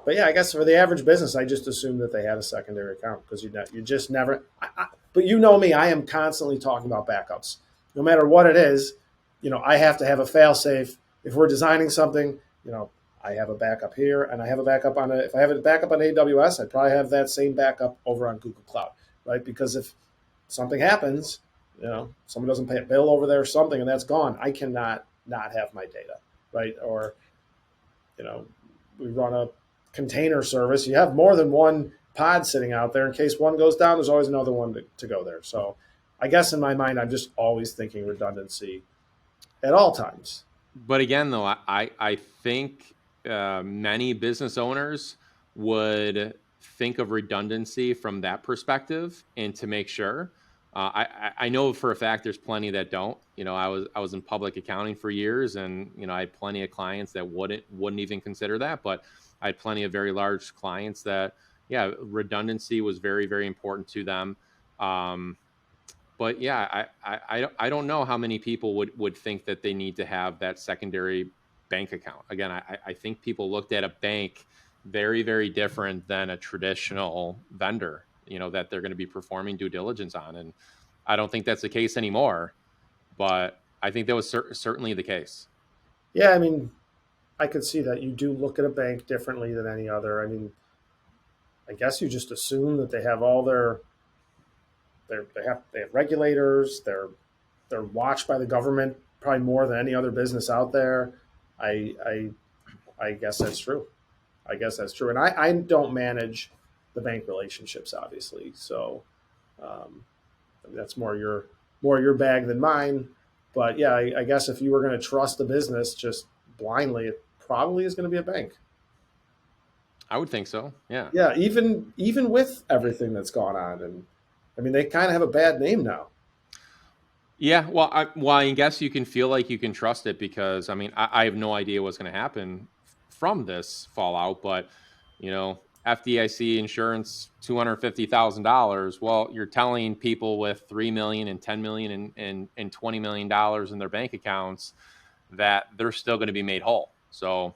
But yeah, I guess for the average business, I just assumed that they had a secondary account because you just never. But you know me, I am constantly talking about backups. No matter what it is, I have to have a fail safe. If we're designing something, I have a backup here, and I have a backup on it. If I have a backup on AWS, I probably have that same backup over on Google Cloud, right? Because if something happens, someone doesn't pay a bill over there or something, and that's gone, I cannot not have my data, right? Or you know, we run a container service. You have more than one pod sitting out there in case one goes down. There's always another one to go there. So, I guess in my mind, I'm just always thinking redundancy at all times. But again, though, I think many business owners would think of redundancy from that perspective and to make sure. I know for a fact there's plenty that don't. I was in public accounting for years, and I had plenty of clients that wouldn't even consider that. But I had plenty of very large clients that, yeah, redundancy was very, very important to them. But yeah, I don't know how many people would think that they need to have that secondary bank account. Again, I think people looked at a bank very, very different than a traditional vendor, that they're going to be performing due diligence on. And I don't think that's the case anymore, but I think that was certainly the case. Yeah, I mean, I could see that you do look at a bank differently than any other. I mean, I guess you just assume that they have all they have regulators. They're watched by the government probably more than any other business out there. I I, I guess that's true. I guess that's true. And I don't manage the bank relationships, obviously. So that's more your bag than mine. But yeah, I guess if you were going to trust the business just blindly, it probably is going to be a bank. I would think so. Yeah. Yeah, even with everything that's gone on, and I mean they kind of have a bad name now. Yeah, well, I guess you can feel like you can trust it because I mean, I have no idea what's going to happen from this fallout, but FDIC insurance $250,000. Well, you're telling people with 3 million and 10 million and $20 million in their bank accounts that they're still going to be made whole. So,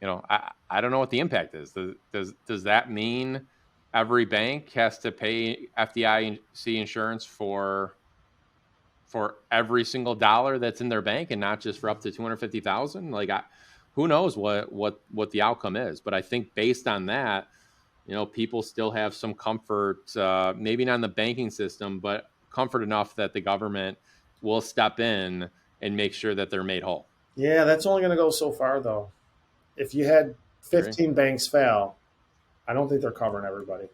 I don't know what the impact is. Does that mean every bank has to pay FDIC insurance for every single dollar that's in their bank and not just for up to 250,000? Like, who knows what the outcome is? But I think based on that, people still have some comfort, maybe not in the banking system, but comfort enough that the government will step in and make sure that they're made whole. Yeah, that's only going to go so far though. If you had Agree? 15 banks fail, I don't think they're covering everybody.